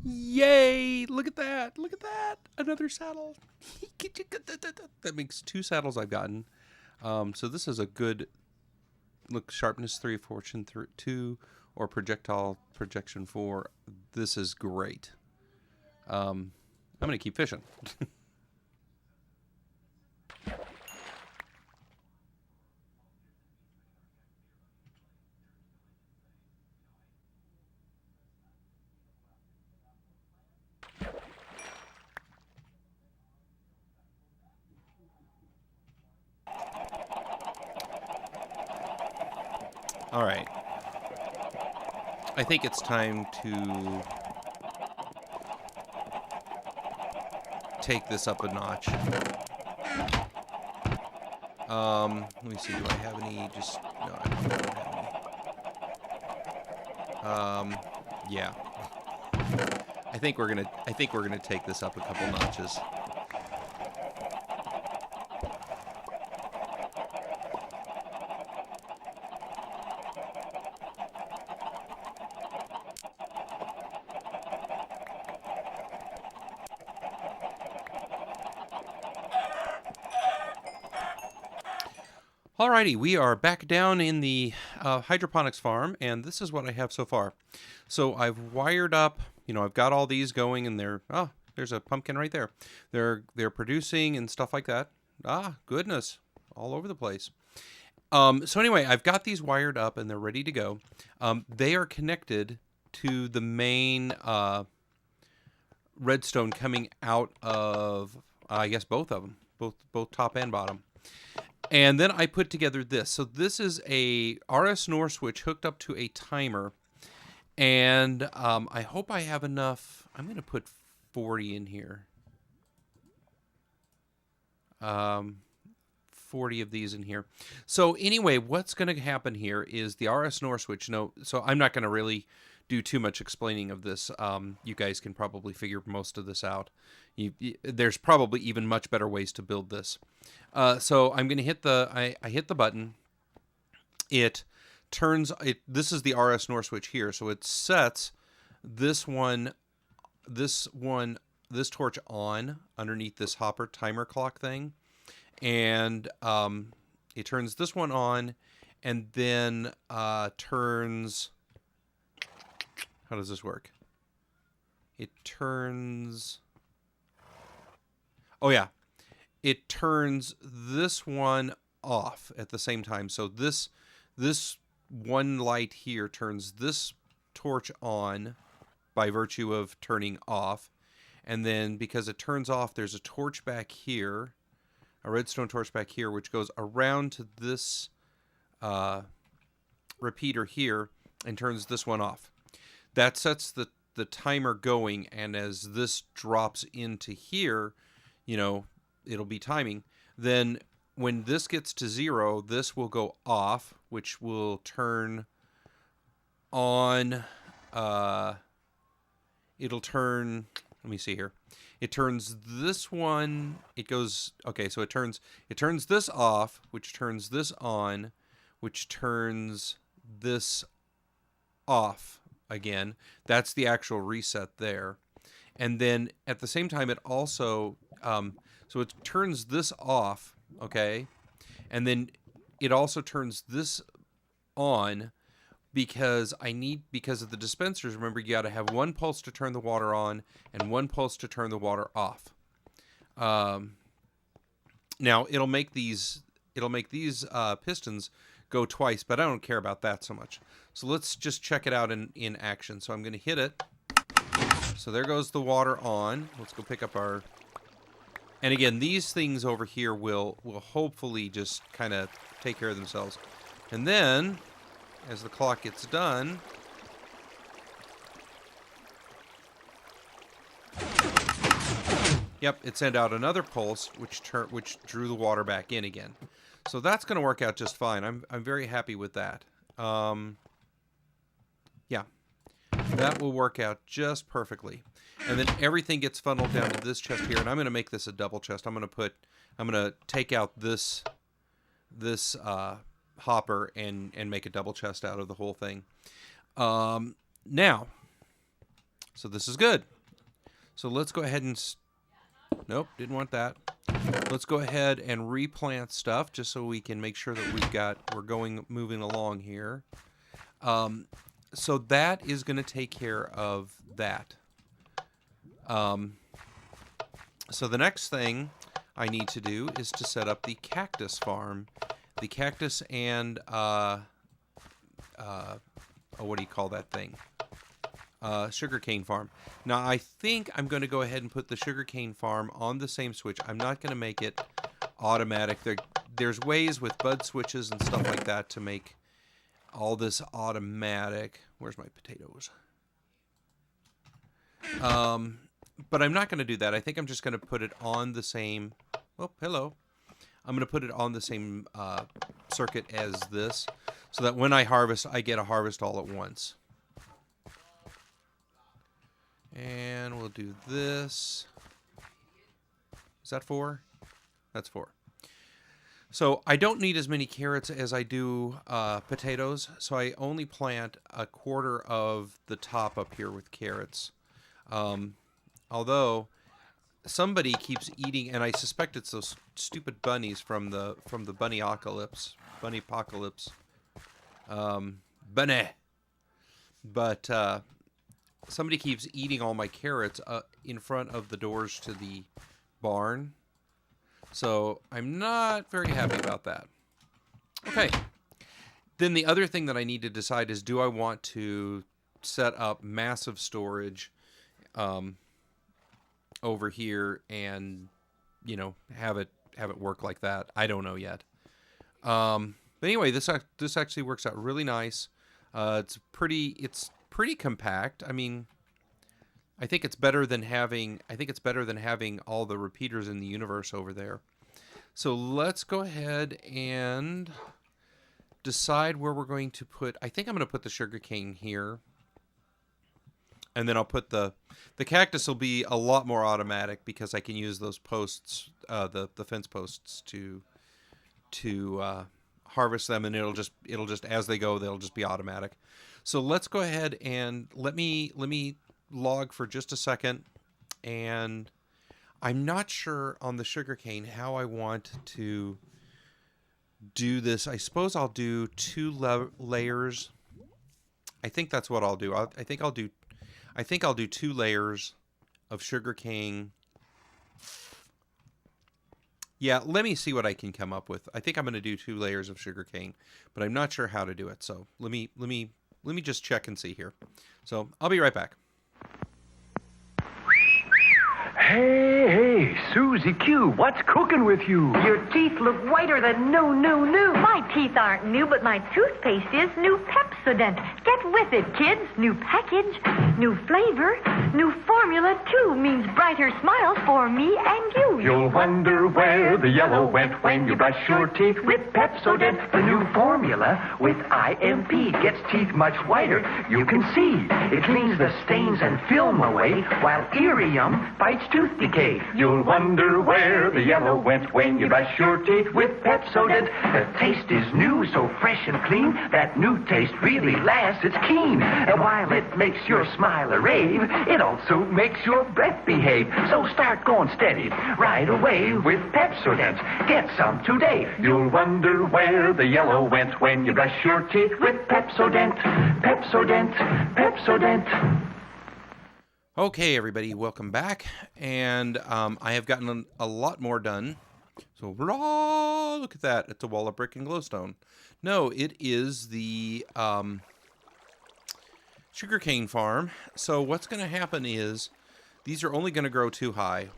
Yay! Look at that! Look at that! Another saddle. That makes 2 saddles I've gotten. So this is a good look. Sharpness 3, fortune 2, or projectile projection 4. This is great. I'm gonna keep fishing. All right. I think it's time to take this up a notch. Let me see. Do I have any? Just no. I don't have any. Yeah. I think we're gonna take this up a couple notches. Alrighty, we are back down in the hydroponics farm, and this is what I have so far. So I've wired up, I've got all these going, and there's a pumpkin right there. They're producing and stuff like that. Ah, goodness, all over the place. So anyway, I've got these wired up, and they're ready to go. They are connected to the main redstone coming out of, I guess, both of them, both top and bottom. And then I put together this. So this is a RS NOR switch hooked up to a timer. And I hope I have enough. I'm going to put 40 in here. 40 of these in here. So anyway, what's going to happen here is the RS NOR switch. So I'm not going to really do too much explaining of this. You guys can probably figure most of this out. There's probably even much better ways to build this. So I'm going to hit I hit the button. It turns it. This is the RS NOR switch here. So it sets this torch on underneath this hopper timer clock thing, and it turns this one on, and then turns. How does this work? It turns. Oh yeah, it turns this one off at the same time. So this one light here turns this torch on by virtue of turning off, and then because it turns off, there's a torch back here, a redstone torch back here, which goes around to this repeater here and turns this one off. That sets the timer going, and as this drops into here, it'll be timing. Then when this gets to 0, this will go off, which will turn on. It'll turn. Let me see here. It turns this one. It goes. Okay, so it turns this off, which turns this on, which turns this off again. That's the actual reset there. And then at the same time, it also, so it turns this off, okay? And then it also turns this on because of the dispensers. Remember, you got to have one pulse to turn the water on and one pulse to turn the water off. Now it'll make these pistons go twice, but I don't care about that so much. So let's just check it out in action. So I'm going to hit it. So there goes the water on. Let's go pick up our... And again, these things over here will hopefully just kind of take care of themselves. And then, as the clock gets done... Yep, it sent out another pulse, which drew the water back in again. So that's going to work out just fine. I'm very happy with that. Yeah. That will work out just perfectly. And then everything gets funneled down to this chest here, and I'm going to make this a double chest. I'm going to take out this hopper and make a double chest out of the whole thing. Now, So this is good. So let's go ahead and... Nope, didn't want that. Let's go ahead and replant stuff just so we can make sure that we're moving along here. So that is going to take care of that. So the next thing I need to do is to set up the cactus farm. The cactus and, what do you call that thing? Sugarcane farm. Now, I think I'm going to go ahead and put the sugarcane farm on the same switch. I'm not going to make it automatic. There's ways with bud switches and stuff like that to make all this automatic. Where's my potatoes? But I'm not going to do that. I think I'm just going to put it on the same... Oh, hello. I'm going to put it on the same circuit as this, so that when I harvest, I get a harvest all at once. And we'll do this. Is that 4? That's 4. So I don't need as many carrots as I do potatoes, so I only plant a quarter of the top up here with carrots. Although somebody keeps eating, and I suspect it's those stupid bunnies from the bunny-apocalypse. Bunny. But somebody keeps eating all my carrots in front of the doors to the barn. So I'm not very happy about that. Okay. Then the other thing that I need to decide is, do I want to set up massive storage over here and, you know, have it work like that? I don't know yet. But anyway, this actually works out really nice. It's pretty compact. I mean, I think it's better than having all the repeaters in the universe over there. So let's go ahead and decide where we're going to put... I think I'm going to put the sugarcane here. And then I'll put the cactus will be a lot more automatic because I can use those posts, the fence posts to harvest them, and it'll just as they go, they'll just be automatic. So let's go ahead and let me log for just a second. And I'm not sure on the sugarcane how I want to do this. I suppose I'll do 2 layers. I think that's what I'll do. I think I'll do 2 layers of sugarcane. Yeah, let me see what I can come up with. I think I'm going to do 2 layers of sugarcane, but I'm not sure how to do it. So let me just check and see here. So I'll be right back. Hey, Susie Q, what's cooking with you? Your teeth look whiter than new. My teeth aren't new, but my toothpaste is new Pepsodent. Get with it, kids. New package, new flavor, new formula, too, means brighter smiles for me and you. You'll wonder where the yellow went when you brush your teeth with Pepsodent. The new formula with IMP gets teeth much whiter. You can see it cleans the stains and film away, while Irium fights tooth decay. You'll wonder where the yellow went when you brush your teeth with Pepsodent. The taste is new, so fresh and clean. That new taste really lasts, it's keen. And while it makes your smile a rave, it also makes your breath behave. So start going steady right away with Pepsodent. Get some today. You'll wonder where the yellow went when you brush your teeth with Pepsodent. Pepsodent, Pepsodent. Okay, everybody, welcome back. And I have gotten a lot more done. So, look at that. It's a wall of brick and glowstone. No, it is the sugarcane farm. So what's going to happen is these are only going to grow too high,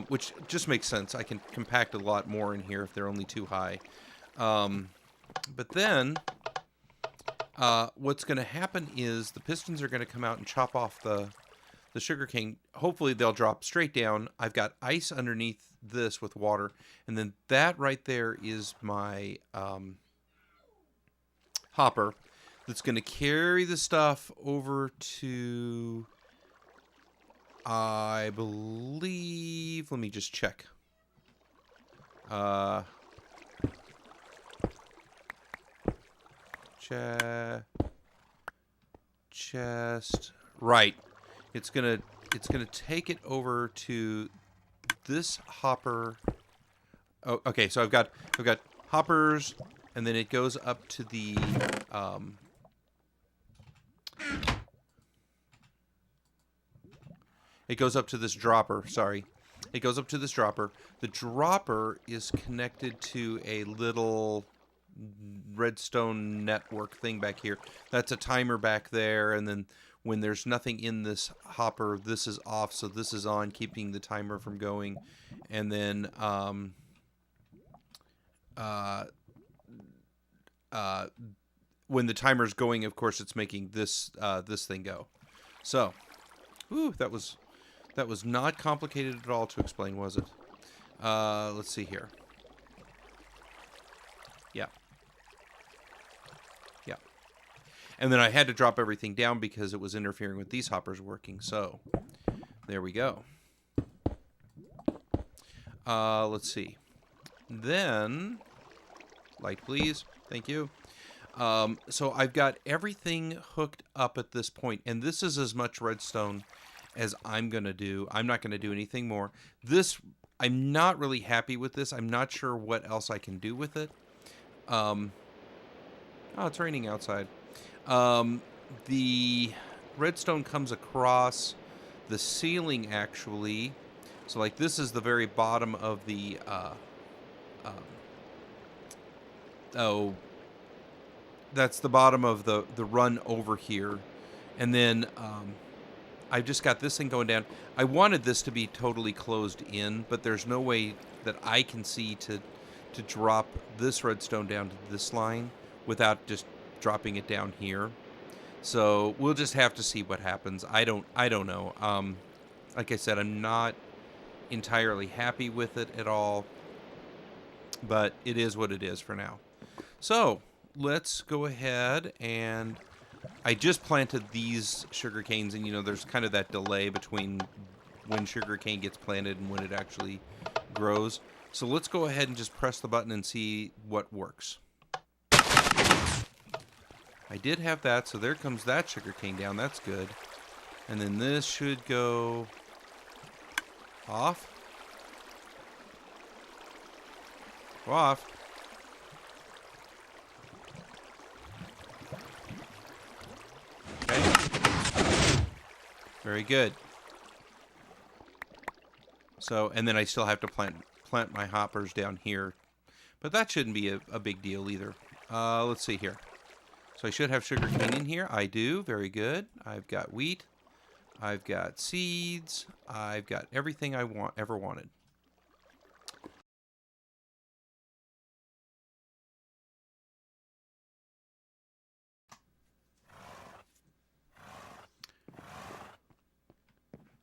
which just makes sense. I can compact a lot more in here if they're only too high. But then what's going to happen is the pistons are going to come out and chop off the sugarcane. Hopefully they'll drop straight down. I've got ice underneath this with water, and then that right there is my hopper that's going to carry the stuff over to, I believe, let me just check. Chest. Right. it's gonna take it over to this hopper. Oh, okay. So I've got hoppers, and then it goes up to the it goes up to this dropper. Sorry, it goes up to this dropper. The dropper is connected to a little redstone network thing back here. That's a timer back there, and then when there's nothing in this hopper, this is off, so this is on, keeping the timer from going. And then when the timer's going, of course, it's making this this thing go. So, whew, that was not complicated at all to explain, was it? Let's see here. Yeah. Yeah. And then I had to drop everything down because it was interfering with these hoppers working. So, there we go. Let's see. Then, light please. Thank you. So I've got everything hooked up at this point, and this is as much redstone as I'm going to do. I'm not going to do anything more. This, I'm not really happy with this. I'm not sure what else I can do with it. Oh, it's raining outside. The redstone comes across the ceiling, actually. So, like, this is the very bottom of the, that's the bottom of the run over here. And then, I've just got this thing going down. I wanted this to be totally closed in, but there's no way that I can see to drop this redstone down to this line without just dropping it down here. So we'll just have to see what happens. I don't know. Like I said, I'm not entirely happy with it at all, but it is what it is for now. So let's go ahead, and I just planted these sugar canes, and you know there's kind of that delay between when sugar cane gets planted and when it actually grows. So let's go ahead and just press the button and see what works. I did have that, so there comes that sugar cane down. That's good. And then this should go off. Go off. Okay. Very good. So, and then I still have to plant my hoppers down here. But that shouldn't be a big deal either. Let's see here. So I should have sugar cane in here. I do. Very good. I've got wheat. I've got seeds. I've got everything I ever wanted.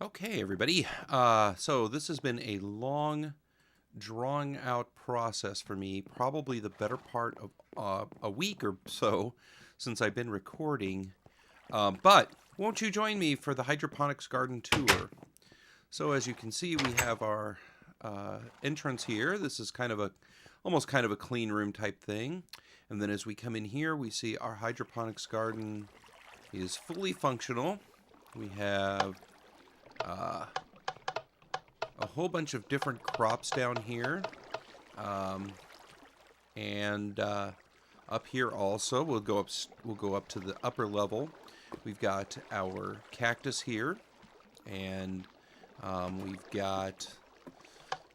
Okay, everybody. So this has been a long, drawn-out process for me. Probably the better part of a week or so since I've been recording. But won't you join me for the hydroponics garden tour? So as you can see, we have our entrance here. This is kind of almost kind of a clean room type thing. And then as we come in here, we see our hydroponics garden is fully functional. We have a whole bunch of different crops down here. And up here also, we'll go up to the upper level. We've got our cactus here, and we've got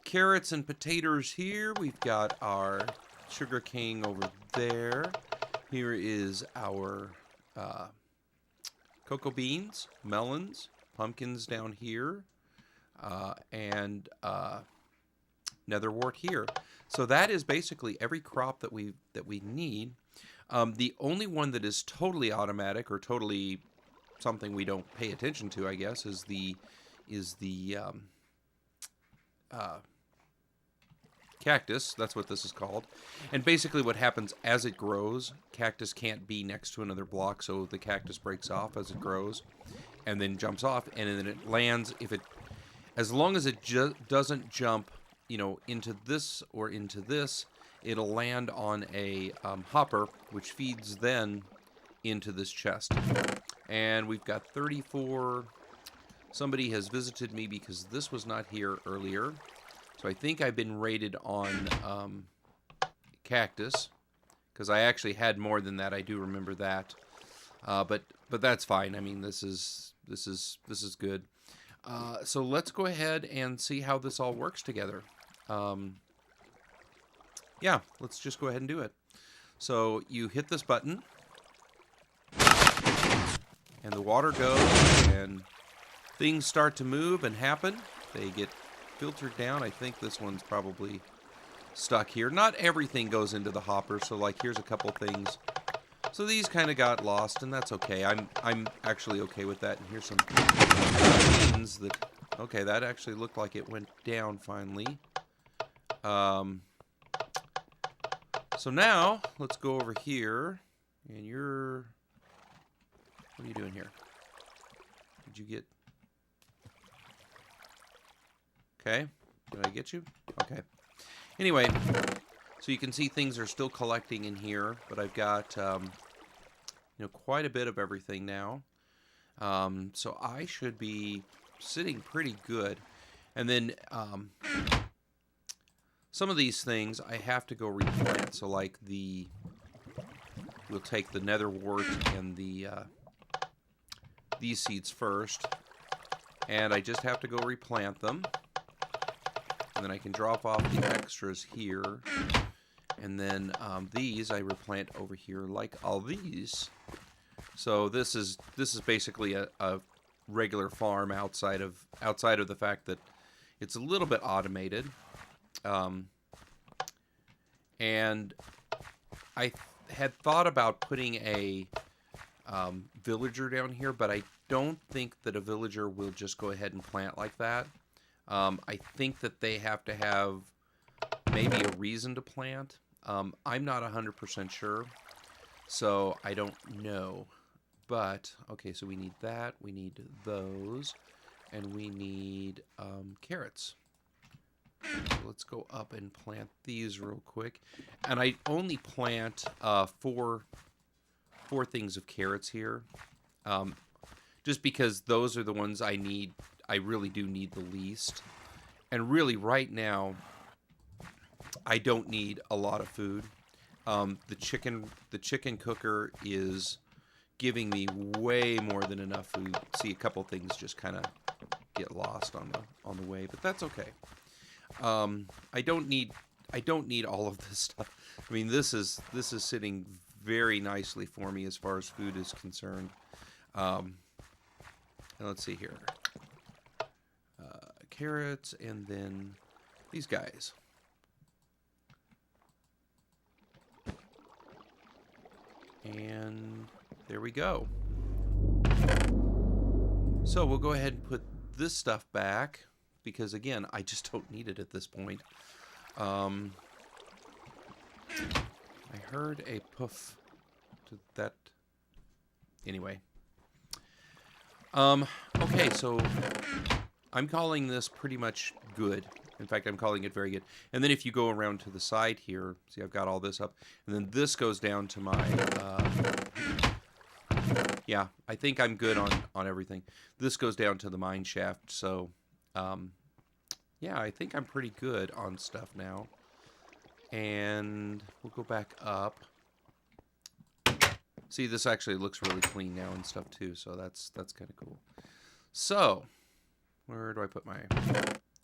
carrots and potatoes here. We've got our sugar cane over there. Here is our cocoa beans, melons, pumpkins down here, and netherwort here. So that is basically every crop that we need. The only one that is totally automatic or totally something we don't pay attention to, I guess, is the cactus. That's what this is called. And basically what happens as it grows, cactus can't be next to another block, so the cactus breaks off as it grows and then jumps off, and then it lands. As long as it doesn't jump, you know, into this or into this, it'll land on a hopper, which feeds then into this chest. And we've got 34 somebody has visited me because this was not here earlier. So I think I've been rated on cactus, because I actually had more than that. I do remember that, but that's fine. I mean, this is good. So let's go ahead and see how this all works together. Yeah, let's just go ahead and do it. So you hit this button, and the water goes, and things start to move and happen. They get filtered down. I think this one's probably stuck here. Not everything goes into the hopper, so like here's a couple things. So these kind of got lost, and that's okay. I'm actually okay with that. And here's some beans that, okay, that actually looked like it went down finally. So now let's go over here, and what are you doing here? Did you get? Okay, did I get you? Okay. Anyway, so you can see things are still collecting in here, but I've got quite a bit of everything now. So I should be sitting pretty good. And then some of these things I have to go replant. So like we'll take the netherwort and these seeds first, and I just have to go replant them. And then I can drop off the extras here. And then these I replant over here like all these. So this is basically a regular farm outside of the fact that it's a little bit automated. And I had thought about putting a villager down here, but I don't think that a villager will just go ahead and plant like that. I think that they have to have maybe a reason to plant. I'm not 100% sure, so I don't know. But, okay, so we need that, we need those, and we need carrots. So let's go up and plant these real quick. And I only plant four things of carrots here, just because those are the ones I need. I really do need the least. And really, right now, I don't need a lot of food. The chicken cooker is giving me way more than enough food. See, a couple things just kind of get lost on the way, but that's okay. I don't need all of this stuff. I mean, this is sitting very nicely for me as far as food is concerned. And let's see here. Carrots, and then these guys. And there we go. So we'll go ahead and put this stuff back, because again, I just don't need it at this point. I heard a poof to that. Anyway. Okay, so I'm calling this pretty much good. In fact, I'm calling it very good. And then if you go around to the side here, see, I've got all this up. And then this goes down to my... yeah, I think I'm good on everything. This goes down to the mine shaft. So, yeah, I think I'm pretty good on stuff now. And we'll go back up. See, this actually looks really clean now and stuff too. So that's kind of cool. So... where do I put my...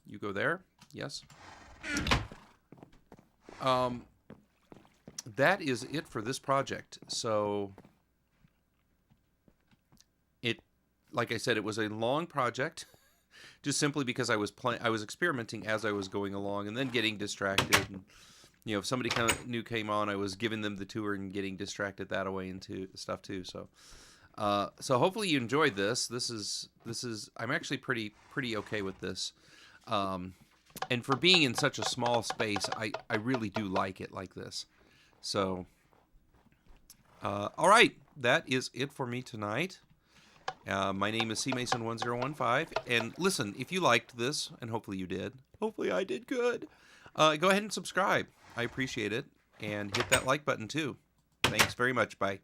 you go there? Yes. That is it for this project. So, like I said, it was a long project, just simply because I was experimenting as I was going along, and then getting distracted. And, if somebody new came on, I was giving them the tour and getting distracted that way into stuff too. So. So hopefully you enjoyed this. This is I'm actually pretty okay with this. And for being in such a small space, I really do like it like this. So, all right, that is it for me tonight. My name is CMason1015, and listen, if you liked this, and hopefully you did, hopefully I did good, go ahead and subscribe. I appreciate it, and hit that like button too. Thanks very much. Bye.